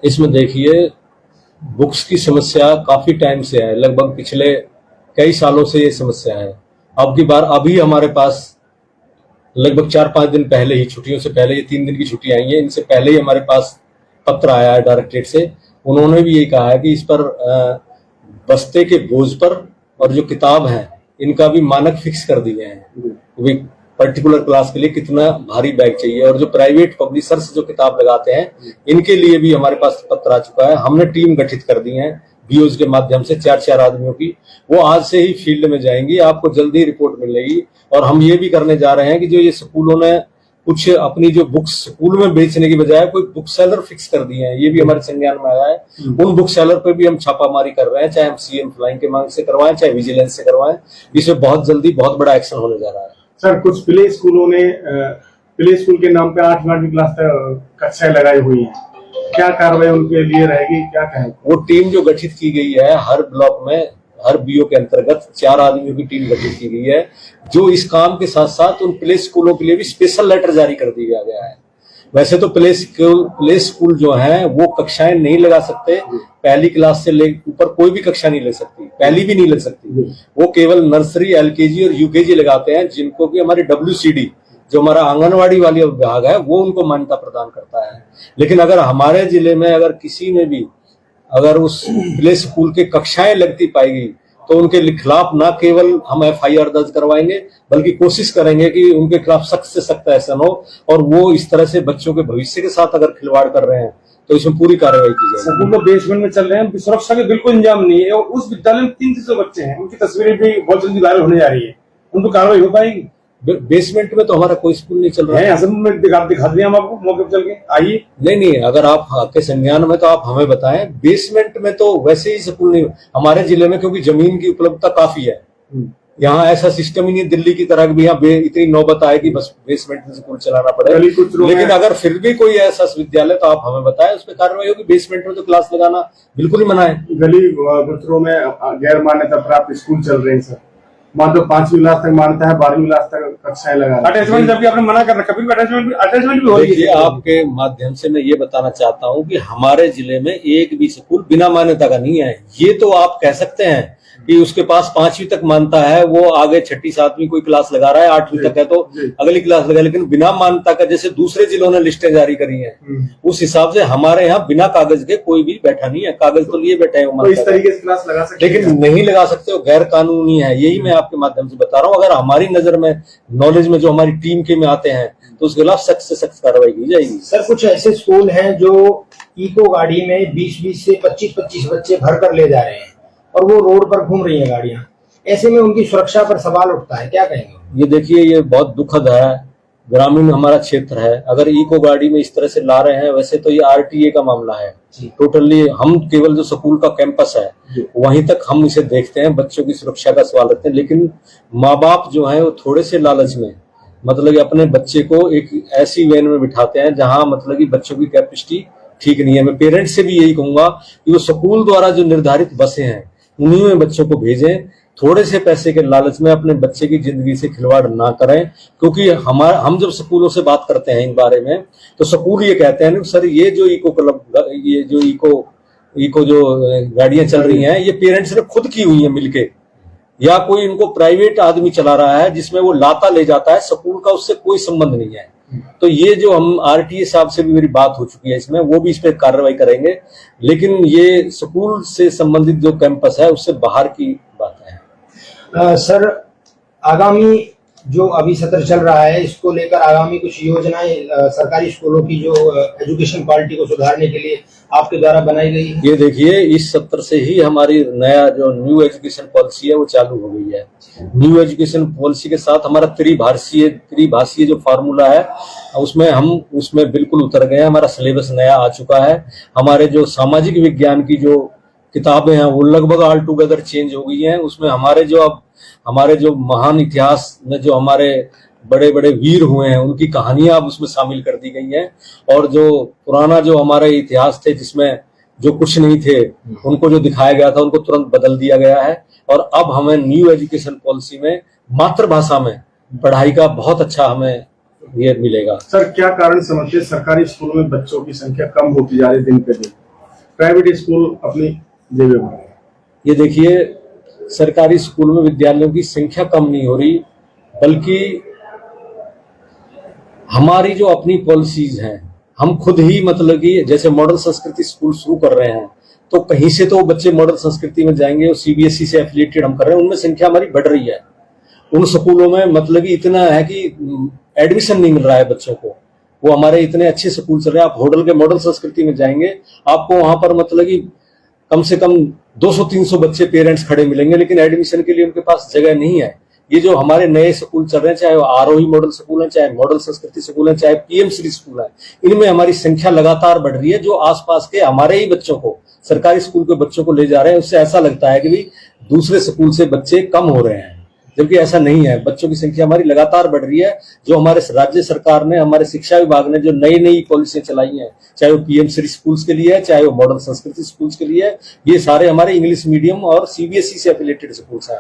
इसमें देखिए, बुक्स की समस्या काफी टाइम से है, लगभग पिछले कई सालों से ये समस्या है। अब की बार अभी हमारे पास लगभग 4-5 दिन पहले ही, छुट्टियों से पहले, ये 3 दिन की छुट्टी आई है, इनसे पहले ही हमारे पास पत्र आया है डायरेक्टरेट से। उन्होंने भी ये कहा है कि इस पर बस्ते के बोझ पर और जो किताब है इनका भी मानक फिक्स कर दिए हैं, पर्टिकुलर क्लास के लिए कितना भारी बैग चाहिए, और जो प्राइवेट पब्लिशर्स जो किताब लगाते हैं इनके लिए भी हमारे पास पत्र आ चुका है। हमने टीम गठित कर दी है बीओज के माध्यम से, 4-4 आदमियों की। वो आज से ही फील्ड में जाएंगी, आपको जल्दी रिपोर्ट मिलेगी। और हम ये भी करने जा रहे हैं कि जो ये स्कूलों ने कुछ अपनी जो बुक्स स्कूल में बेचने की बजाय कोई बुक सेलर फिक्स कर दिए हैं, ये भी हमारे संज्ञान में आया है। उन बुक सेलर पे भी हम छापामारी कर रहे हैं, चाहे हम सीएम फ्लाइंग के मांग से करवाएं, चाहे विजिलेंस से करवाएं। इसमें बहुत जल्दी बहुत बड़ा एक्शन होने जा रहा है। सर, कुछ प्ले स्कूलों ने प्ले स्कूल के नाम पे 8वीं क्लास तक कक्षाएं लगाई हुई हैं, क्या कार्रवाई उनके लिए रहेगी, क्या कहें? वो टीम जो गठित की गई है, हर ब्लॉक में हर बीओ के अंतर्गत 4 आदमियों की टीम गठित की गई है, जो इस काम के साथ साथ उन प्ले स्कूलों के लिए भी स्पेशल लेटर जारी कर दिया गया है। वैसे तो प्ले स्कूल जो है वो कक्षाएं नहीं लगा सकते, पहली क्लास से ले ऊपर कोई भी कक्षा नहीं ले सकती, पहली भी नहीं ले सकती। वो केवल नर्सरी, एलकेजी और यूकेजी लगाते हैं, जिनको कि हमारी WCD जो हमारा आंगनवाड़ी वाली विभाग है वो उनको मान्यता प्रदान करता है। लेकिन अगर हमारे जिले में अगर किसी में भी अगर उस प्ले स्कूल के कक्षाएं लगती पाएगी तो उनके खिलाफ न केवल हम FIR दर्ज करवाएंगे, बल्कि कोशिश करेंगे कि उनके खिलाफ सख्त से सख्त एक्शन हो। और वो इस तरह से बच्चों के भविष्य के साथ अगर खिलवाड़ कर रहे हैं तो इसमें पूरी कार्रवाई की जाएगी। स्कूल में बेसमेंट में चल रहे हैं, सुरक्षा के बिल्कुल इंतजाम नहीं है, और उस विद्यालय में 300 बच्चे हैं, उनकी तस्वीरें भी बहुत जल्दी वायरल होने जा रही है, उन पर कार्रवाई हो पाएगी? बेसमेंट में तो हमारा कोई स्कूल नहीं चल रहा है, में दिखा दिए हम आपको मौके पर चल के, आइए। नहीं, अगर आप आपके संज्ञान में तो आप हमें बताएं। बेसमेंट में तो वैसे ही स्कूल नहीं हमारे जिले में, क्योंकि जमीन की उपलब्धता काफी है। यहाँ ऐसा सिस्टम ही नहीं दिल्ली की तरह भी यहाँ इतनी नौबत आए कि बस बेसमेंट में स्कूल चलाना पड़े। लेकिन अगर फिर भी कोई ऐसा विद्यालय तो आप हमें बताएं, उस पर कार्रवाई होगी। बेसमेंट में तो क्लास लगाना बिल्कुल ही मना है। गली गुटरों में गैर मान्यता प्राप्त स्कूल चल रहे हैं सर, मान तो 5वीं क्लास तक मानता है, 12वीं क्लास तक कक्षाएं लगा अटैचमेंट, जबकि आपने मना कर रखा, अटैचमेंट भी हो रही है। आपके माध्यम से मैं ये बताना चाहता हूँ कि हमारे जिले में एक भी स्कूल बिना मान्यता का नहीं है। ये तो आप कह सकते हैं कि उसके पास 5वीं तक मानता है, वो आगे 6ठी 7वीं कोई क्लास लगा रहा है, 8वीं तक है तो अगली क्लास लगा, लेकिन बिना मान्यता का जैसे दूसरे जिलों ने लिस्टें जारी करी हैं, उस हिसाब से हमारे यहाँ बिना कागज के कोई भी बैठा नहीं है। कागज तो लिए बैठे हैं, इस तरीके से क्लास लगा सकते, लेकिन नहीं लगा सकते, वो गैर कानूनी है। यही मैं आपके माध्यम से बता रहा हूँ। अगर हमारी नजर में, नॉलेज में जो हमारी टीम के में आते हैं तो उसके खिलाफ सख्त से सख्त कार्रवाई की जाएगी। सर, कुछ ऐसे स्कूल हैं जो इको गाड़ी में 20-20 से 25-25 बच्चे भर कर ले जा रहे हैं और वो रोड पर घूम रही हैं गाड़ियां, ऐसे में उनकी सुरक्षा पर सवाल उठता है, क्या कहेंगे? ये देखिए, ये बहुत दुखद है। ग्रामीण हमारा क्षेत्र है, अगर इको गाड़ी में इस तरह से ला रहे हैं, वैसे तो ये RTA का मामला है टोटली। हम केवल जो स्कूल का कैंपस है वहीं तक हम इसे देखते हैं, बच्चों की सुरक्षा का सवाल रखते हैं। लेकिन माँ बाप जो है वो थोड़े से लालच में मतलब कि अपने बच्चे को एक ऐसी वैन में बिठाते हैं जहां मतलब कि बच्चों की कैपेसिटी ठीक नहीं है। मैं पेरेंट्स से भी यही कहूंगा कि वो स्कूल द्वारा जो निर्धारित बसें हैं उन्हीं में बच्चों को भेजें। थोड़े से पैसे के लालच में अपने बच्चे की जिंदगी से खिलवाड़ ना करें, क्योंकि हम जब स्कूलों से बात करते हैं इन बारे में तो स्कूल ये कहते हैं सर, ये जो इको क्लब, ये जो इको जो गाड़ियां चल रही हैं ये पेरेंट्स ने खुद की हुई है मिलके, या कोई इनको प्राइवेट आदमी चला रहा है जिसमें वो लाता ले जाता है, स्कूल का उससे कोई संबंध नहीं है। तो ये जो हम RTA साहब से भी मेरी बात हो चुकी है इसमें, वो भी इस पर कार्रवाई करेंगे। लेकिन ये स्कूल से संबंधित जो कैंपस है उससे बाहर की बात है। सर, आगामी जो अभी सत्र चल रहा है, इसको लेकर आगामी कुछ योजनाएं सरकारी स्कूलों की जो एजुकेशन क्वालिटी को सुधारने के लिए आपके द्वारा बनाई गई है? ये देखिए, इस सत्र से ही हमारी नया जो न्यू एजुकेशन पॉलिसी है वो चालू हो गई है। न्यू एजुकेशन पॉलिसी के साथ हमारा त्रिभाषीय जो फार्मूला है उसमें बिल्कुल उतर गए हैं। हमारा सिलेबस नया आ चुका है। हमारे जो सामाजिक विज्ञान की जो किताबें हैं वो लगभग ऑल टुगेदर चेंज हो गई हैं। उसमें हमारे जो महान इतिहास में जो हमारे बड़े बड़े वीर हुए हैं उनकी कहानियां अब उसमें शामिल कर दी गई हैं, और जो पुराना जो हमारे इतिहास थे जिसमें जो कुछ नहीं थे उनको जो दिखाया गया था उनको तुरंत बदल दिया गया है। और अब हमें न्यू एजुकेशन पॉलिसी में मातृभाषा में पढ़ाई का बहुत अच्छा हमें ये मिलेगा। सर, क्या कारण समझते हैं सरकारी स्कूलों में बच्चों की संख्या कम होती जा रही है दिन पे दिन? प्राइवेट स्कूल अपनी जेबें भर रहे हैं। ये देखिए, सरकारी स्कूल में विद्यालयों की संख्या कम नहीं हो रही, बल्कि हमारी जो अपनी पॉलिसीज हैं, हम खुद ही मतलब कि जैसे मॉडल संस्कृति स्कूल शुरू कर रहे हैं, तो कहीं से तो बच्चे मॉडल संस्कृति में जाएंगे और सीबीएसई से एफिलिएटेड हम कर रहे हैं, उनमें संख्या हमारी बढ़ रही है। उन स्कूलों में मतलब कि इतना है कि एडमिशन नहीं मिल रहा है बच्चों को। वो हमारे इतने अच्छे स्कूल चल रहे हैं, आप होटल के मॉडल संस्कृति में जाएंगे, आपको वहां पर मतलब कि कम से कम 200-300 बच्चे पेरेंट्स खड़े मिलेंगे, लेकिन एडमिशन के लिए उनके पास जगह नहीं है। ये जो हमारे नए स्कूल चल रहे हैं, चाहे वो आरोही मॉडल स्कूल है, चाहे मॉडल संस्कृति स्कूल है, चाहे पीएम श्री स्कूल है, इनमें हमारी संख्या लगातार बढ़ रही है। जो आसपास के हमारे ही बच्चों को, सरकारी स्कूल के बच्चों को ले जा रहे हैं, उससे ऐसा लगता है कि भाई दूसरे स्कूल से बच्चे कम हो रहे हैं, जबकि ऐसा नहीं है। बच्चों की संख्या हमारी लगातार बढ़ रही है। जो हमारे राज्य सरकार ने, हमारे शिक्षा विभाग ने जो नई नई पॉलिसियां चलाई हैं, चाहे वो पीएम श्री स्कूल्स के लिए है, चाहे वो मॉडल संस्कृति स्कूल्स के लिए है, ये सारे हमारे इंग्लिश मीडियम और सीबीएसई से एफिलिएटेड स्कूल्स हैं।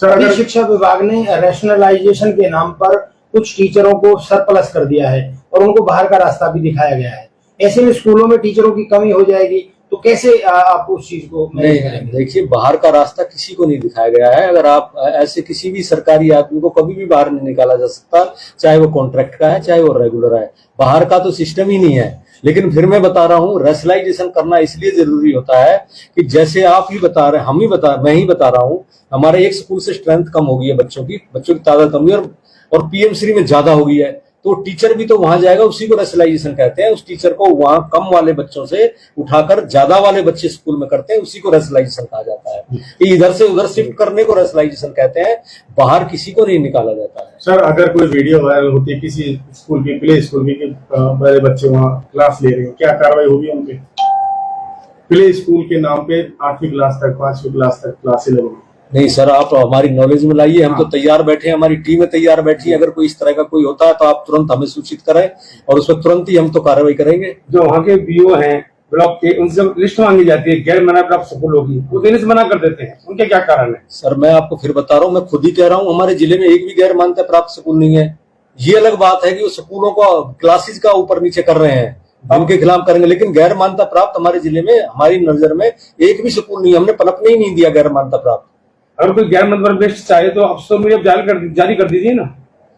अभी शिक्षा विभाग ने रैशनलाइजेशन के नाम पर कुछ टीचरों को सरप्लस कर दिया है और उनको बाहर का रास्ता भी दिखाया गया है। ऐसे में स्कूलों में टीचरों की कमी हो जाएगी, तो कैसे आप उस चीज को मैनेज करेंगे? देखिए, बाहर का रास्ता किसी को नहीं दिखाया गया है। अगर आप ऐसे किसी भी सरकारी आदमी को कभी भी बाहर नहीं निकाला जा सकता, चाहे वो कॉन्ट्रैक्ट का है, चाहे वो रेगुलर है। बाहर का तो सिस्टम ही नहीं है। लेकिन फिर मैं बता रहा हूँ, रैशनलाइजेशन करना इसलिए जरूरी होता है कि जैसे आप ही बता रहे हैं, मैं ही बता रहा हूँ, हमारे एक स्कूल से स्ट्रेंथ कम हो गई है, बच्चों की तादाद कम हुई है, और पीएम श्री में ज्यादा हो गई है, तो टीचर भी तो वहां जाएगा, उसी को रैशनलाइजेशन कहते हैं। उस टीचर को वहां कम वाले बच्चों से उठाकर ज्यादा वाले बच्चे स्कूल में करते हैं, उसी को रैशनलाइजेशन कहा जाता है। कि इधर से उधर शिफ्ट करने को रैशनलाइजेशन कहते हैं, बाहर किसी को नहीं निकाला जाता है। सर, अगर कोई वीडियो वायरल होती है किसी स्कूल की, प्ले स्कूल की, कि बड़े बच्चे वहाँ क्लास ले रहे हैं, क्या कार्रवाई होगी उनपे? प्ले स्कूल के नाम पे 8वीं क्लास तक, 5वीं क्लास तक क्लासें लगेंगी? नहीं सर, आप हमारी नॉलेज में लाइए, हम तो तैयार बैठे हैं, हमारी टीमें तैयार बैठी है। अगर कोई इस तरह का कोई होता है तो आप तुरंत हमें सूचित करें और उस पर तुरंत ही हम तो कार्रवाई करेंगे। जो वहाँ के बीओ हैं ब्लॉक के, उनसे लिस्ट मांगी जाती है गैर मान्यता प्राप्त स्कूलों की, वो देने से मना कर देते हैं, उनके क्या कारण है? सर, मैं आपको फिर बता रहा हूँ, मैं खुद ही कह रहा हूँ, हमारे जिले में एक भी गैर मान्यता प्राप्त स्कूल नहीं है। ये अलग बात है कि वो स्कूलों को क्लासेज का ऊपर नीचे कर रहे हैं, उनके खिलाफ करेंगे, लेकिन गैर मान्यता प्राप्त हमारे जिले में, हमारी नजर में एक भी स्कूल नहीं, हमने पनपने ही नहीं दिया गैर मान्यता प्राप्त। अगर कोई गैर मान्यता लिस्ट चाहे तो अफसर मुझे जारी कर दीजिए ना,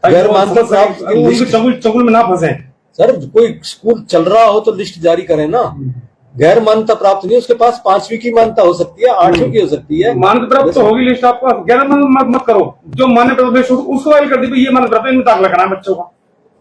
गैर मान्यता प्राप्त चंगुल में ना फंसे। सर, कोई स्कूल चल रहा हो तो लिस्ट जारी करें ना। गैर मान्यता प्राप्त नहीं, उसके पास 5वीं की मान्यता हो सकती है, 8वीं की हो सकती है। मान्यता प्राप्त तो होगी लिस्ट, आपका गैर मान्यता मत करो। जो मान्यता प्राप्त लिस्ट उसको वायरल कर दी, ये मान्यता प्राप्त इनमें दाखिला कराना बच्चों का।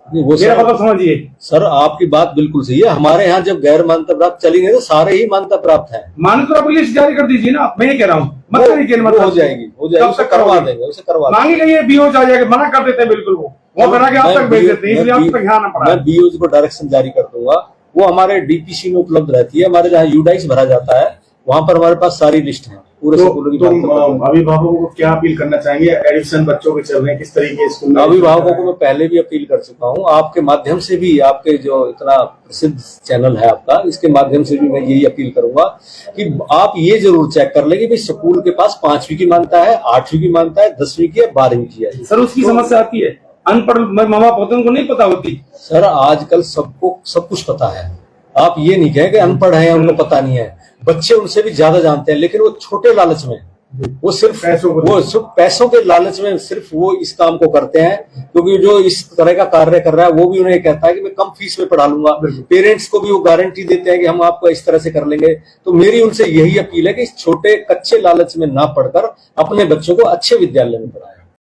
वो मेरा मतलब समझिए सर, आपकी बात बिल्कुल सही है। हमारे यहाँ जब गैर मान्यता प्राप्त चली नहीं तो सारे ही मान्यता प्राप्त हैं। मान्यता प्राप्त लिस्ट जारी कर दीजिए ना, मैं ये कह रहा हूँ, मत करिए। मतलब हो जाएगी, उसे करवा देंगे, उसे करवा मांगी गई है, बीओ आ जाएगा, मना कर देते हैं बिल्कुल, वो करा के आप तक भेज देते हैं, इसलिए आप तक ध्यान पड़ा। मैं बीओ को डायरेक्शन जारी कर दूंगा, वो हमारे डीपीसी में उपलब्ध रहती है। हमारे जहाँ यूडाइस भरा जाता है, वहां पर हमारे पास सारी लिस्ट है पूरे स्कूलों की। अभिभावकों को क्या अपील करना चाहेंगे? एडमिशन बच्चों के चल रहे हैं, किस तरीके स्कूल में? अभिभावकों को मैं पहले भी अपील कर चुका हूँ, आपके माध्यम से भी, आपके जो इतना प्रसिद्ध चैनल है आपका, इसके माध्यम से भी मैं यही अपील करूंगा कि आप ये जरूर चेक कर लेंगे भाई स्कूल के पास 5वीं की मान्यता है, 8वीं की मान्यता है, 10वीं की है, 12वीं की है। सर, उसकी समस्या आती है, अनपढ़ माँ बाप होते हैं, उनको नहीं पता होती। सर, आजकल सबको सब कुछ पता है। आप ये नहीं कहें कि अनपढ़ है, उनको पता नहीं है। बच्चे उनसे भी ज्यादा जानते हैं, लेकिन वो छोटे लालच में, वो सिर्फ पैसों के लालच में सिर्फ वो इस काम को करते हैं। क्योंकि जो इस तरह का कार्य कर रहा है वो भी उन्हें कहता है कि मैं कम फीस में पढ़ा लूंगा। पेरेंट्स को भी वो गारंटी देते हैं कि हम आपको इस तरह से कर लेंगे। तो मेरी उनसे यही अपील है कि इस छोटे कच्चे लालच में ना पढ़कर अपने बच्चों को अच्छे विद्यालय में पढ़ाएं।